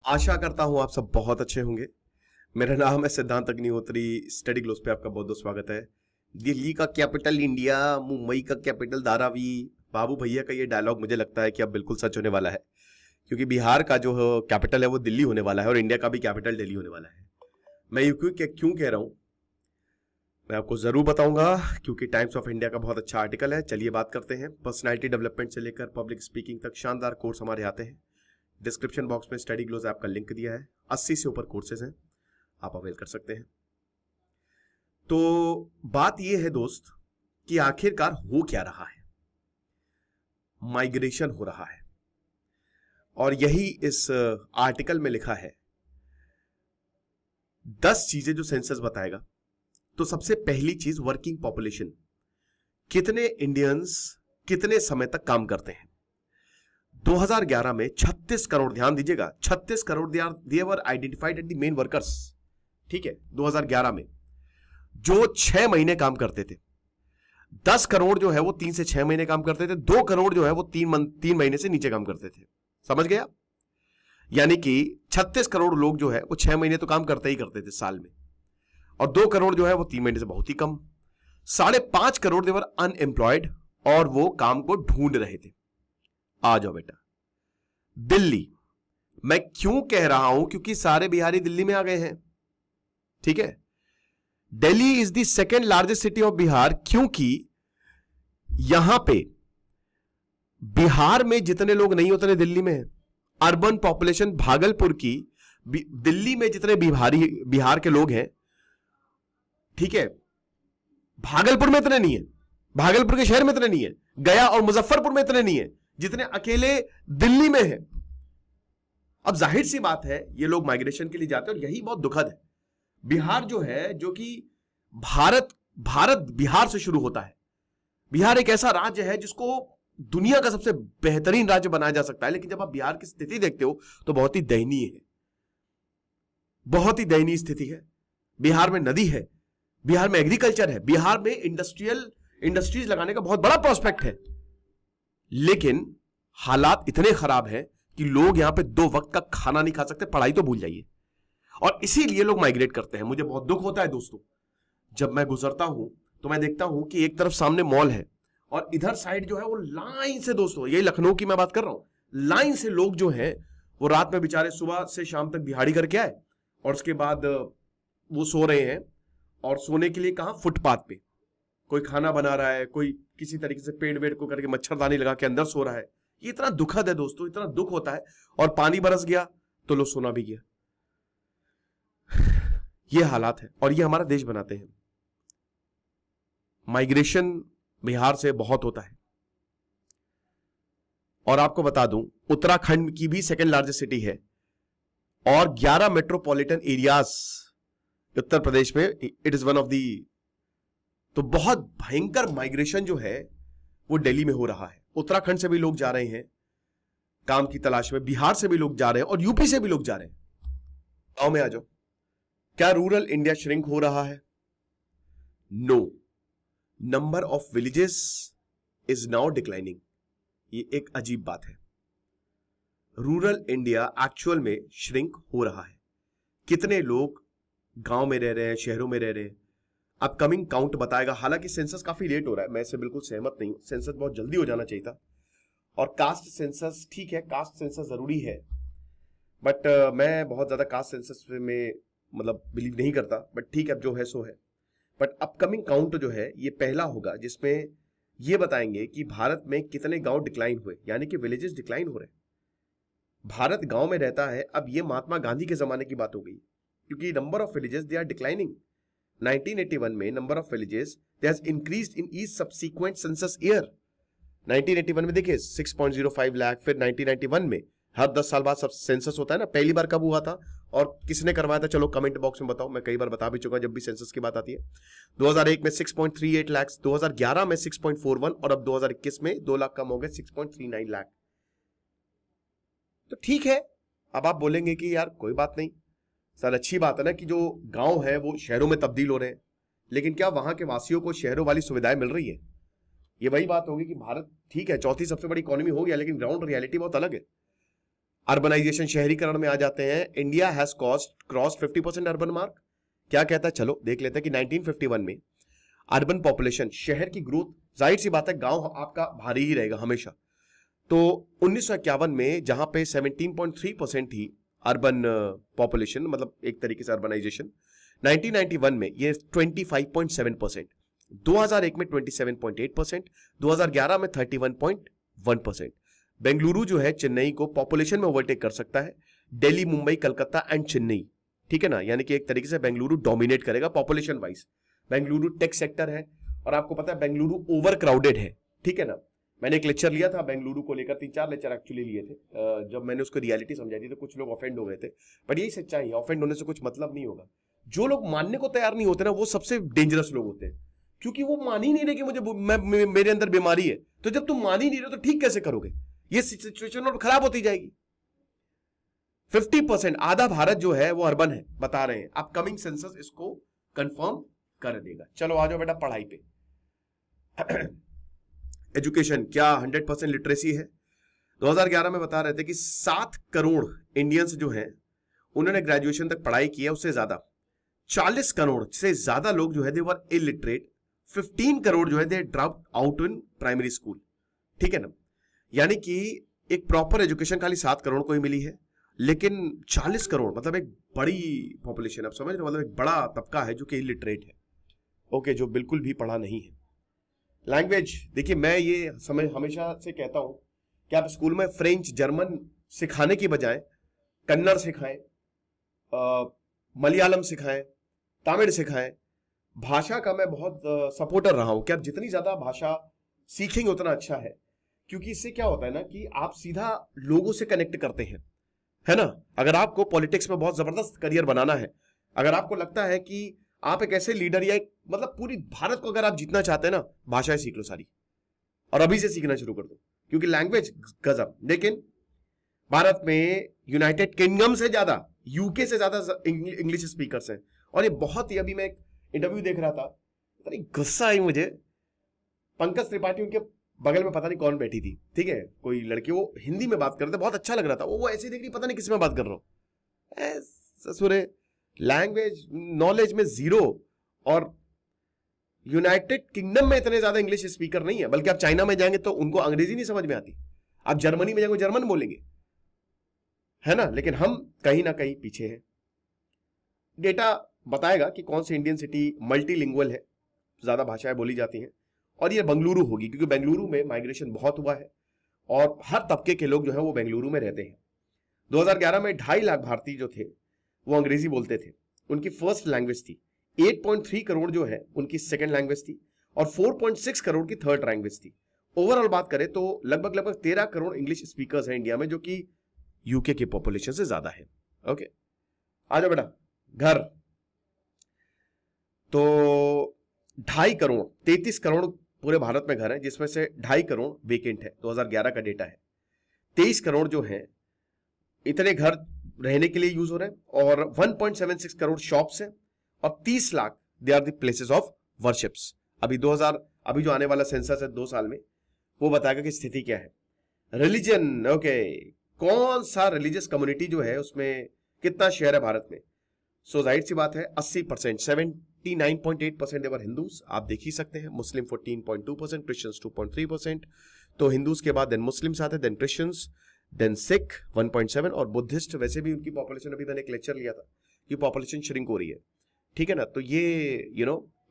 आशा करता हूं आप सब बहुत अच्छे होंगे। मेरा नाम है सिद्धांत अग्निहोत्री। स्टडी ग्लोस पे आपका बहुत बहुत स्वागत है। दिल्ली का कैपिटल इंडिया, मुंबई का कैपिटल धारावी। बाबू भैया का ये डायलॉग मुझे लगता है कि अब बिल्कुल सच होने वाला है, क्योंकि बिहार का जो कैपिटल है वो दिल्ली होने वाला है और इंडिया का भी कैपिटल दिल्ली होने वाला है। मैं ये क्यों कह रहा हूं, मैं आपको जरूर बताऊंगा, क्योंकि टाइम्स ऑफ इंडिया का बहुत अच्छा आर्टिकल है। चलिए बात करते हैं। पर्सनैलिटी डेवलपमेंट से लेकर पब्लिक स्पीकिंग तक शानदार कोर्स हमारे आते हैं। डिस्क्रिप्शन बॉक्स में स्टडी ग्लोस ऐप का लिंक दिया है। 80 से ऊपर कोर्सेज हैं, आप अवेल कर सकते हैं। तो बात यह है दोस्त कि आखिरकार हो क्या रहा है। माइग्रेशन हो रहा है और यही इस आर्टिकल में लिखा है। 10 चीजें जो सेंसस बताएगा। तो सबसे पहली चीज, वर्किंग पॉपुलेशन। कितने इंडियंस कितने समय तक काम करते हैं। 2011 में 36 करोड़, ध्यान दीजिएगा, 36 crore they were identified at the main workers. ठीक है, 2011 में जो 6 महीने काम करते थे। 10 करोड़ जो है वो 3 से 6 महीने काम करते थे। 2 करोड़ जो है वो 3 महीने से नीचे काम करते थे। समझ गया? यानी कि 36 करोड़ लोग जो है वो 6 महीने तो काम करते ही करते थे साल में, और 2 करोड़ जो है वो 3 महीने से बहुत ही कम। 5.5 करोड़ देवर अनएम्प्लॉयड और वो काम को ढूंढ रहे थे। आ जाओ बेटा। दिल्ली, मैं क्यों कह रहा हूं, क्योंकि सारे बिहारी दिल्ली में आ गए हैं। ठीक है, Delhi is the second largest city of Bihar, क्योंकि यहां पे बिहार में जितने लोग नहीं उतने दिल्ली में है। अर्बन पॉपुलेशन भागलपुर की दिल्ली में जितने बिहार के लोग हैं, ठीक है, भागलपुर में इतने नहीं है, भागलपुर के शहर में इतने नहीं है, गया और मुजफ्फरपुर में इतने नहीं है जितने अकेले दिल्ली में है। अब जाहिर सी बात है ये लोग माइग्रेशन के लिए जाते हैं और यही बहुत दुखद है। बिहार जो है, जो कि भारत बिहार से शुरू होता है। बिहार एक ऐसा राज्य है जिसको दुनिया का सबसे बेहतरीन राज्य बनाया जा सकता है, लेकिन जब आप बिहार की स्थिति देखते हो तो बहुत ही दयनीय है, बहुत ही दयनीय स्थिति है। बिहार में नदी है, बिहार में एग्रीकल्चर है, बिहार में इंडस्ट्रीज लगाने का बहुत बड़ा प्रोस्पेक्ट है, लेकिन हालात इतने खराब हैं कि लोग यहां पे 2 वक्त का खाना नहीं खा सकते, पढ़ाई तो भूल जाइए। और इसीलिए लोग माइग्रेट करते हैं। मुझे बहुत दुख होता है दोस्तों, जब मैं गुजरता हूं तो मैं देखता हूं कि एक तरफ सामने मॉल है और इधर साइड जो है वो लाइन से, दोस्तों यही लखनऊ की मैं बात कर रहा हूं, लाइन से लोग जो हैं वो रात में बेचारे सुबह से शाम तक दिहाड़ी करके आए और उसके बाद वो सो रहे हैं। और सोने के लिए कहां? फुटपाथ पे। कोई खाना बना रहा है, कोई किसी तरीके से पेड़ वेड़ को करके मच्छरदानी लगा के अंदर सो रहा है। ये इतना दुखद है दोस्तों, इतना दुख होता है। और पानी बरस गया तो लो सोना भी गया। ये हालात है और ये हमारा देश बनाते हैं। माइग्रेशन बिहार से बहुत होता है। और आपको बता दूं, उत्तराखंड की भी सेकेंड लार्जेस्ट सिटी है और 11 मेट्रोपॉलिटन एरियाज उत्तर प्रदेश में, it is one of the. तो बहुत भयंकर माइग्रेशन जो है वो दिल्ली में हो रहा है। उत्तराखंड से भी लोग जा रहे हैं काम की तलाश में, बिहार से भी लोग जा रहे हैं और यूपी से भी लोग जा रहे हैं। गांव में आ जाओ। क्या रूरल इंडिया श्रिंक हो रहा है? No, number of villages is now declining. ये एक अजीब बात है। रूरल इंडिया एक्चुअल में श्रिंक हो रहा है। कितने लोग गांव में रह रहे हैं, शहरों में रह रहे हैं, अपकमिंग काउंट बताएगा। हालांकि सेंसस काफी लेट हो रहा है, मैं इससे बिल्कुल सहमत नहीं हूं। सेंसस बहुत जल्दी हो जाना चाहिए था। और कास्ट सेंसस, ठीक है, कास्ट सेंसस जरूरी है, बट मैं बहुत ज्यादा कास्ट सेंसस में मतलब बिलीव नहीं करता। बट ठीक है, अब जो है सो है। बट अपकमिंग काउंट जो है ये पहला होगा जिसमें ये बताएंगे कि भारत में कितने गांव डिक्लाइन हुए, यानी कि विलेजेस डिक्लाइन हो रहे हैं। भारत गांव में रहता है। अब ये महात्मा गांधी के जमाने की बात हो गई, क्योंकि number of villages they are declining. 1981 में number of villages they has increased in each subsequent census year. 1981 में देखिए 6.05 लाख, फिर 1991 में हर 10 साल बाद सब सेंसस होता है ना। पहली बार कब हुआ था और किसने करवाया था? चलो कमेंट बॉक्स में बताओ, मैं कई बार बता भी चुका जब भी सेंसस की बात आती है। 2001 में 6.38 लाख, 2011 में 6.41 और अब 2021 में 2 लाख कम हो गए, 6.39 लाख। तो ठीक है, अब आप बोलेंगे कि यार कोई बात नहीं सर, अच्छी बात है ना कि जो गांव है वो शहरों में तब्दील हो रहे हैं, लेकिन क्या वहां के वासियों को शहरों वाली सुविधाएं मिल रही है? ये वही बात होगी कि भारत ठीक है चौथी सबसे बड़ी इकोनॉमी हो गया, लेकिन ग्राउंड रियलिटी बहुत अलग है। अर्बनाइजेशन, शहरीकरण में आ जाते हैं। India has crossed 50% urban mark. क्या कहता है, चलो देख लेते हैं कि 1951 में अर्बन पॉपुलेशन, शहर की ग्रोथ, जाहिर सी बात है गांव आपका भारी ही रहेगा हमेशा। तो 1951 में जहां पे 17.3% थी अर्बन पॉपुलेशन, मतलब एक तरीके से अर्बनाइजेशन, 1991 में ये 25.7%, 2001 में 27.8%, 2011 में 31.1%। बेंगलुरु जो है चेन्नई को पॉपुलेशन में ओवरटेक कर सकता है, दिल्ली, मुंबई, कलकत्ता एंड चेन्नई, ठीक है ना। यानी कि एक तरीके से बेंगलुरु डोमिनेट करेगा population wise. Bengaluru tech sector है और आपको पता है बेंगलुरु ओवर क्राउडेड है, ठीक है ना। मैंने एक लेक्चर लिया था बेंगलुरु को लेकर, 3-4 लेक्चर एक्चुअली लिए थे। जब मैंने उसको रियलिटी समझाई थी तो कुछ लोग ऑफेंड हो गए थे, बट यही सच्चाई है, ऑफेंड होने से कुछ मतलब नहीं होगा। जो लोग मानने को तैयार नहीं होते ना, वो सबसे डेंजरस लोग होते हैं, क्योंकि वो मान ही नहीं रहे कि मेरे अंदर बीमारी है। तो जब तुम मान ही नहीं रहे तो ठीक कैसे करोगे? ये सिचुएशन और खराब होती जाएगी। 50%, आधा भारत जो है वो अर्बन है, बता रहे हैं। अपकमिंग सेंसस इसको कंफर्म कर देगा। चलो आ जाओ बेटा पढ़ाई पे। एजुकेशन, क्या 100% लिटरेसी है? 2011 में बता रहे थे कि 7 करोड़ इंडियंस जो हैं उन्होंने ग्रेजुएशन तक पढ़ाई की है, उससे ज्यादा 40 करोड़ से ज्यादा लोग जो है दे वर इलिटरेट, 15 करोड़ जो है they drop out in primary school, ठीक है ना। यानी कि एक प्रॉपर एजुकेशन खाली 7 करोड़ को ही मिली है, लेकिन 40 करोड़ मतलब एक बड़ी पॉपुलेशन, आप समझ रहे हो, मतलब एक बड़ा तबका है जो कि इलिटरेट है, ओके, जो बिल्कुल भी पढ़ा नहीं है। लैंग्वेज, देखिए मैं ये समय हमेशा से कहता हूं कि आप स्कूल में फ्रेंच, जर्मन सिखाने की बजाय कन्नड़ सिखाएं, मलयालम सिखाएं, तमिल सिखाएं। भाषा का मैं बहुत सपोर्टर रहा हूं कि आप जितनी ज्यादा भाषा सीखेंगे उतना अच्छा है, क्योंकि इससे क्या होता है ना कि आप सीधा लोगों से कनेक्ट करते हैं, है ना। अगर आपको पॉलिटिक्स में बहुत जबरदस्त करियर बनाना है, अगर आपको लगता है कि आप एक ऐसे लीडर या एक मतलब पूरी भारत को अगर आप जीतना चाहते हैं ना, भाषाएं सीख लो सारी, और अभी से सीखना शुरू कर दो, क्योंकि लैंग्वेज गजब। लेकिन भारत में यूनाइटेड किंगडम से ज्यादा, यूके से ज्यादा इंग्लिश स्पीकर्स हैं। और ये बहुत ही, अभी मैं एक इंटरव्यू देख रहा था, पता नहीं गुस्सा आई मुझे, पंकज त्रिपाठी उनके बगल में पता नहीं कौन बैठी थी, ठीक है, कोई लड़की, वो हिंदी में बात कर रहे थे, बहुत अच्छा लग रहा था। वो ऐसे देख रही, पता नहीं किस में बात कर रहा हूं, ससुरे लैंग्वेज नॉलेज में जीरो। और यूनाइटेड किंगडम में इतने ज्यादा इंग्लिश स्पीकर नहीं है, बल्कि आप चाइना में जाएंगे तो उनको अंग्रेजी नहीं समझ में आती, आप जर्मनी में जाएंगे जर्मन बोलेंगे, है ना। लेकिन हम कहीं ना कहीं पीछे हैं। डेटा बताएगा कि कौन सी इंडियन सिटी मल्टीलिंगुअल है, ज्यादा भाषाएं बोली जाती हैं, और ये बेंगलुरु होगी, क्योंकि बेंगलुरु में माइग्रेशन बहुत हुआ है और हर तबके के लोग जो है वो बेंगलुरु में रहते हैं। 2011 में 2.5 लाख भारतीय जो थे वो अंग्रेजी बोलते थे, उनकी फर्स्ट लैंग्वेज थी। 8.3 करोड़ जो है उनकी सेकंड लैंग्वेज थी, और 4.6 करोड़ की थर्ड लैंग्वेज थी। ओवरऑल बात करें तो लगभग 13 करोड़ इंग्लिश स्पीकर्स हैं इंडिया में, जो कि यूके की पॉपुलेशन से ज्यादा है। ओके, आ जाओ बेटा। घर, तो 2.5 करोड़, 33 करोड़ पूरे भारत में घर है, जिसमें से 2.5 करोड़ वेकेंट है, 2011 का डेटा है। 23 करोड़ जो है इतने घर रहने के लिए यूज हो रहे हैं, और 1.76 करोड़ शॉप्स हैं, और 30 lakh they are the places of worships. अभी जो आने वाला सेंसस है 2 साल में, वो बताएगा कि स्थिति क्या है। रिलीजन, ओके, कौन सा रिलीजियस कम्युनिटी जो है उसमें कितना शेयर है भारत में? सो जाहिर सी बात है 80%, 79.8% देवर हिंदूज, आप देख ही सकते हैं। मुस्लिम 14.2%, क्रिश्चियंस 2.3%। तो हिंदूज के बाद देन मुस्लिम्स आते हैं, देन क्रिश्चियंस, देन सिख 1.7, और बुद्धिस्ट वैसे भी उनकी पॉपुलेशन, अभी मैंने एक लेक्चर लिया था कि पॉपुलेशन श्रिंक हो रही है, ठीक है ना। तो ये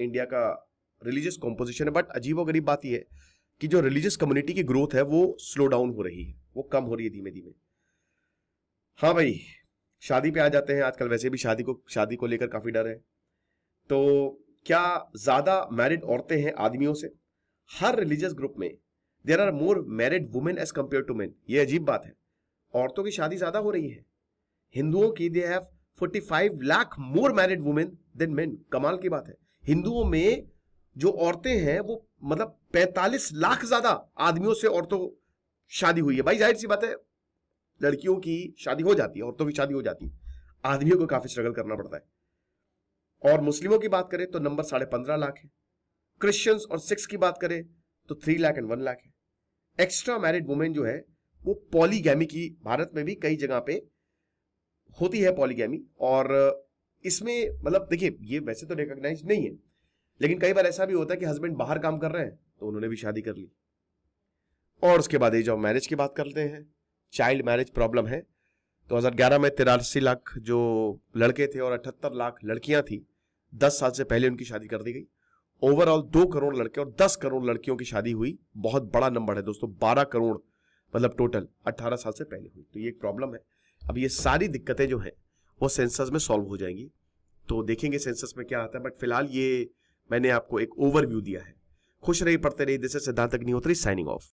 इंडिया का रिलीजियस कॉम्पोजिशन है। बट अजीबोगरीब बात यह है कि जो रिलीजियस कम्युनिटी की ग्रोथ है वो स्लो डाउन हो रही है, वो कम हो रही है धीमे धीमे। हाँ भाई, शादी पे आ जाते हैं। आजकल वैसे भी शादी को लेकर काफी डर है। तो क्या ज्यादा मैरिड औरतें हैं आदमियों से? हर रिलीजियस ग्रुप में there are more married women as compare to men. ये अजीब बात है, औरतों की शादी ज्यादा हो रही है। हिंदुओं की they have 45 lakh more married women than men. कमाल की बात है, हिंदुओं में जो औरतें हैं वो मतलब 45 लाख ज्यादा आदमियों से औरतों शादी हुई है। भाई जाहिर सी बात है, लड़कियों की शादी हो जाती है, औरतों की शादी हो जाती है, आदमियों को काफी स्ट्रगल करना पड़ता है। और मुस्लिमों की बात करें तो नंबर 15.5 लाख है। क्रिश्चियंस और सिख्स की बात करें तो 3 लाख एंड 1 लाख है। एक्स्ट्रा मैरिड वुमेन जो है वो पॉलीगैमी की, भारत में भी कई जगह पे होती है पॉलीगैमी। और इसमें मतलब देखिए ये वैसे तो रिकॉग्नाइज नहीं है, लेकिन कई बार ऐसा भी होता है कि हस्बैंड बाहर काम कर रहे हैं तो उन्होंने भी शादी कर ली। और उसके बाद एज ऑफ मैरिज की बात करते हैं, चाइल्ड मैरिज प्रॉब्लम है। 2011 में 83 लाख जो लड़के थे और 78 लाख लड़कियां थी, 10 साल से पहले उनकी शादी कर दी गई। ओवरऑल 2 करोड़ लड़के और 10 करोड़ लड़कियों की शादी हुई। बहुत बड़ा नंबर है दोस्तों, 12 करोड़ मतलब टोटल 18 साल से पहले हुई। तो ये एक प्रॉब्लम है। अब ये सारी दिक्कतें जो है वो सेंसस में सॉल्व हो जाएंगी, तो देखेंगे सेंसस में क्या आता है। बट फिलहाल ये मैंने आपको एक ओवरव्यू दिया है। खुश रहिए, पढ़ते रहिए। This is Siddharth Agnihotri signing off.